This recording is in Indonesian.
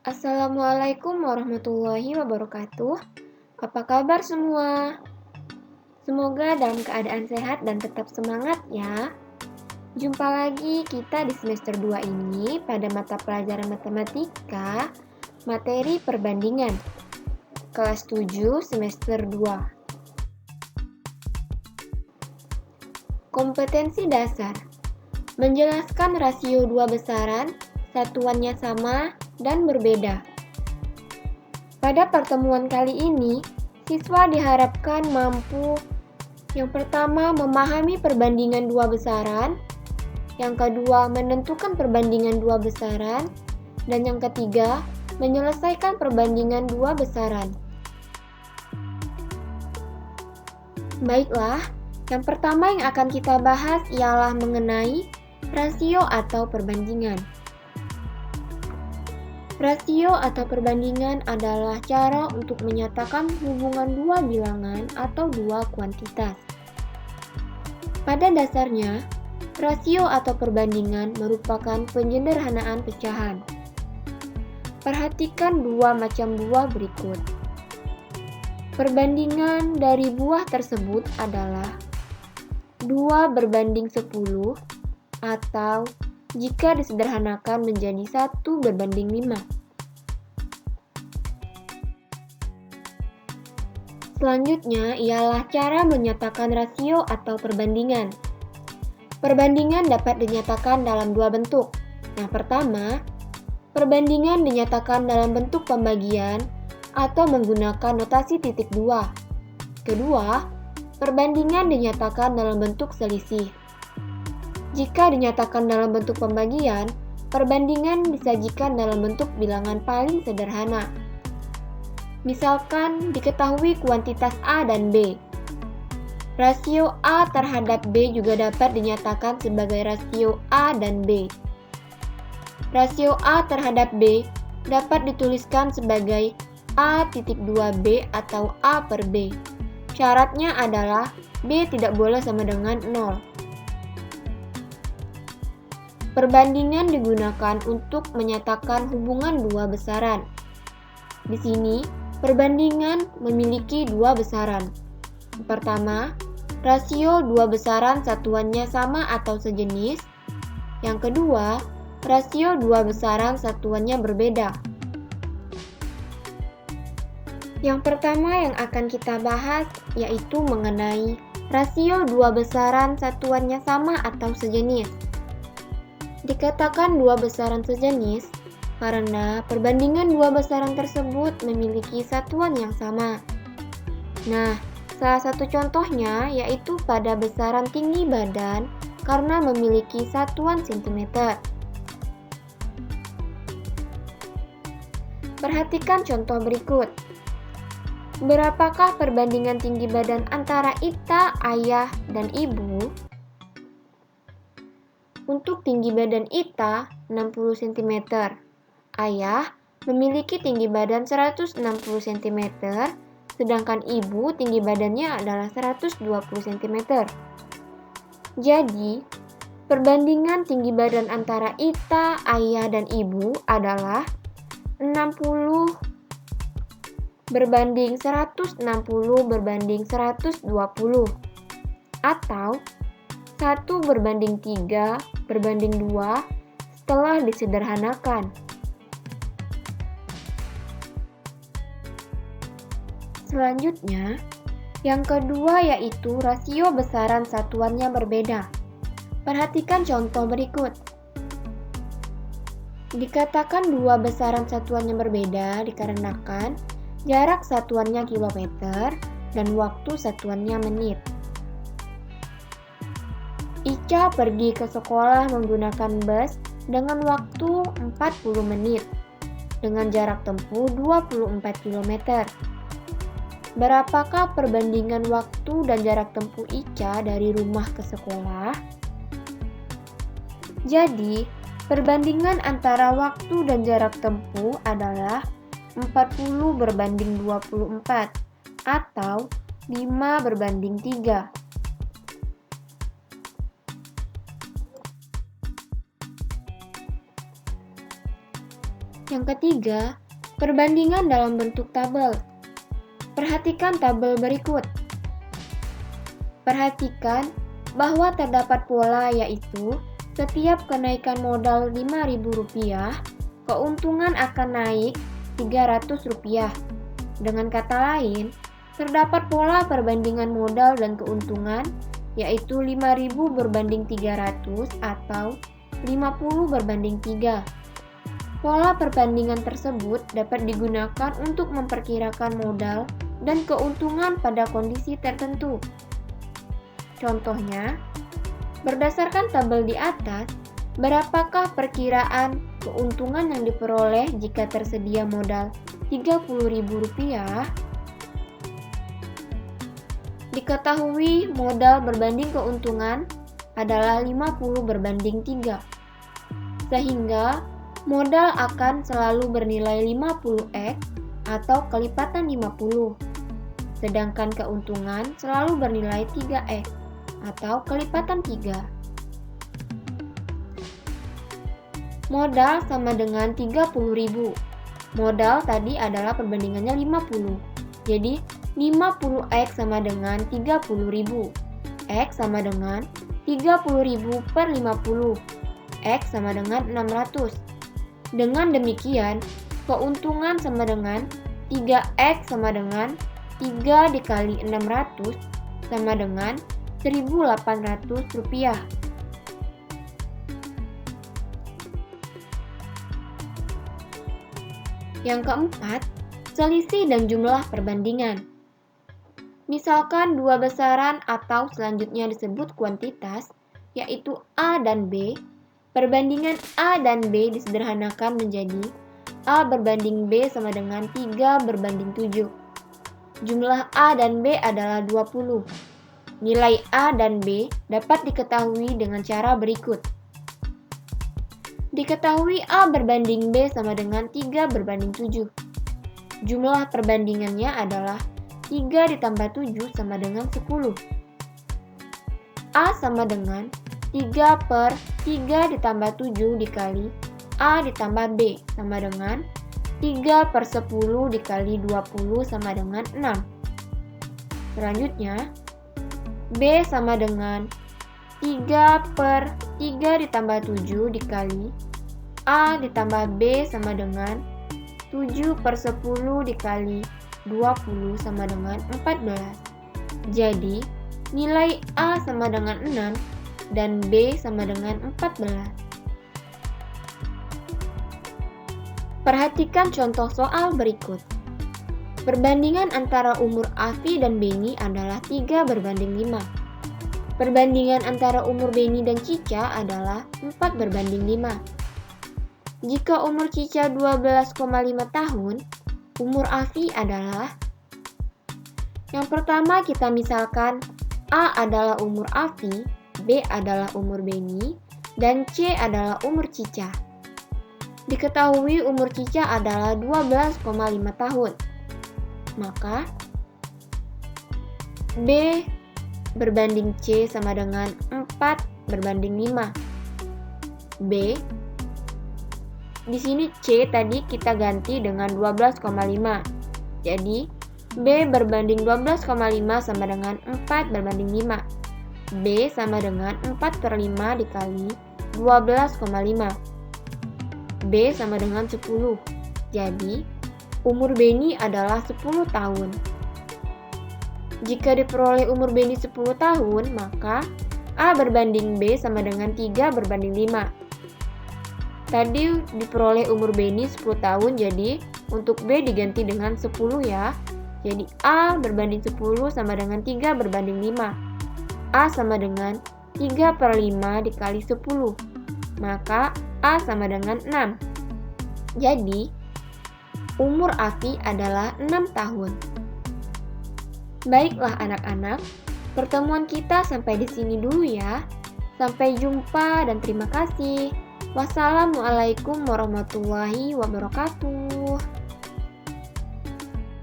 Assalamualaikum warahmatullahi wabarakatuh. Apa kabar semua? Semoga dalam keadaan sehat dan tetap semangat ya. Jumpa lagi kita di semester 2 ini pada mata pelajaran matematika, materi perbandingan. Kelas 7 semester 2. Kompetensi dasar. Menjelaskan rasio dua besaran, satuannya sama dan berbeda. Pada pertemuan kali ini, siswa diharapkan mampu yang pertama memahami perbandingan dua besaran, yang kedua menentukan perbandingan dua besaran, dan yang ketiga menyelesaikan perbandingan dua besaran. Baiklah, yang pertama yang akan kita bahas ialah mengenai rasio atau perbandingan. Rasio atau perbandingan adalah cara untuk menyatakan hubungan dua bilangan atau dua kuantitas. Pada dasarnya, rasio atau perbandingan merupakan penyederhanaan pecahan. Perhatikan dua macam buah berikut. Perbandingan dari buah tersebut adalah 2/10 atau jika disederhanakan menjadi 1/5. Selanjutnya ialah cara menyatakan rasio atau perbandingan. Perbandingan dapat dinyatakan dalam dua bentuk. Yang pertama, perbandingan dinyatakan dalam bentuk pembagian atau menggunakan notasi titik dua. Kedua, perbandingan dinyatakan dalam bentuk selisih. Jika dinyatakan dalam bentuk pembagian, perbandingan disajikan dalam bentuk bilangan paling sederhana. Misalkan diketahui kuantitas A dan B. Rasio A terhadap B juga dapat dinyatakan sebagai rasio A dan B. Rasio A terhadap B dapat dituliskan sebagai A/2B atau A per B. Syaratnya adalah B tidak boleh sama dengan 0. Perbandingan digunakan untuk menyatakan hubungan dua besaran. Di sini, perbandingan memiliki dua besaran. Pertama, rasio dua besaran satuannya sama atau sejenis. Yang kedua, rasio dua besaran satuannya berbeda. Yang pertama yang akan kita bahas yaitu mengenai rasio dua besaran satuannya sama atau sejenis. Dikatakan dua besaran sejenis karena perbandingan dua besaran tersebut memiliki satuan yang sama. Nah, salah satu contohnya yaitu pada besaran tinggi badan karena memiliki satuan cm. Perhatikan contoh berikut. Berapakah perbandingan tinggi badan antara Ita, ayah, dan ibu? Untuk tinggi badan Ita 60 cm, ayah memiliki tinggi badan 160 cm, sedangkan ibu tinggi badannya adalah 120 cm. Jadi, perbandingan tinggi badan antara Ita, ayah, dan ibu adalah 60 berbanding 160 berbanding 120 atau 1/3 berbanding 2 setelah disederhanakan. Selanjutnya, yang kedua yaitu rasio besaran satuannya berbeda. Perhatikan contoh berikut. Dikatakan dua besaran satuannya berbeda dikarenakan jarak satuannya kilometer dan waktu satuannya menit. Ica pergi ke sekolah menggunakan bus dengan waktu 40 menit dengan jarak tempuh 24 km. Berapakah perbandingan waktu dan jarak tempuh Ica dari rumah ke sekolah? Jadi, perbandingan antara waktu dan jarak tempuh adalah 40/24 atau 5/3. Yang ketiga, perbandingan dalam bentuk tabel. Perhatikan tabel berikut. Perhatikan bahwa terdapat pola, yaitu setiap kenaikan modal Rp5.000, keuntungan akan naik Rp300. Dengan kata lain, terdapat pola perbandingan modal dan keuntungan, yaitu 5.000 berbanding 300 atau 50/3. Pola perbandingan tersebut dapat digunakan untuk memperkirakan modal dan keuntungan pada kondisi tertentu. Contohnya, berdasarkan tabel di atas, berapakah perkiraan keuntungan yang diperoleh jika tersedia modal Rp30.000? Diketahui modal berbanding keuntungan adalah 50/3, sehingga modal akan selalu bernilai 50x atau kelipatan 50, sedangkan keuntungan selalu bernilai 3x atau kelipatan 3. Modal sama dengan 30.000. Modal tadi adalah perbandingannya 50. Jadi 50x sama dengan 30.000. X sama dengan 30.000 per 50. X sama dengan 600. Dengan demikian, keuntungan sama dengan 3x sama dengan 3 dikali 600 sama dengan Rp1.800. Yang keempat, selisih dan jumlah perbandingan. Misalkan dua besaran atau selanjutnya disebut kuantitas, yaitu A dan B. Perbandingan A dan B disederhanakan menjadi A berbanding B sama dengan 3/7. Jumlah A dan B adalah 20. Nilai A dan B dapat diketahui dengan cara berikut. Diketahui A berbanding B sama dengan 3/7. Jumlah perbandingannya adalah 3 ditambah 7 sama dengan 10. A sama dengan 3/3 ditambah 7 dikali A ditambah B sama dengan 3/10 dikali 20 sama dengan 6. Selanjutnya, B sama dengan 3/3 ditambah 7 dikali A ditambah B sama dengan 7/10 dikali 20 sama dengan 14. Jadi, nilai A sama dengan 6 dan B sama dengan 14. Perhatikan contoh soal berikut. Perbandingan antara umur Afi dan Beni adalah 3/5. Perbandingan antara umur Beni dan Cica adalah 4/5. Jika umur Cica 12,5 tahun, umur Afi adalah... Yang pertama kita misalkan A adalah umur Afi, B adalah umur Beni, dan C adalah umur Cica. Diketahui umur Cica adalah 12,5 tahun. Maka B berbanding C sama dengan 4/5. B, di sini C tadi kita ganti dengan 12,5. Jadi B berbanding 12,5 sama dengan 4/5. B sama dengan 4/5 dikali 12,5. B sama dengan 10. Jadi, umur Beni adalah 10 tahun. Jika diperoleh umur Beni 10 tahun, maka A berbanding B sama dengan 3/5. Tadi diperoleh umur Beni 10 tahun, jadi untuk B diganti dengan 10 ya. Jadi A berbanding 10 sama dengan 3/5. A sama dengan 3/5 dikali 10. Maka A sama dengan 6. Jadi, umur Afi adalah 6 tahun. Baiklah anak-anak, pertemuan kita sampai di sini dulu ya. Sampai jumpa dan terima kasih. Wassalamualaikum warahmatullahi wabarakatuh.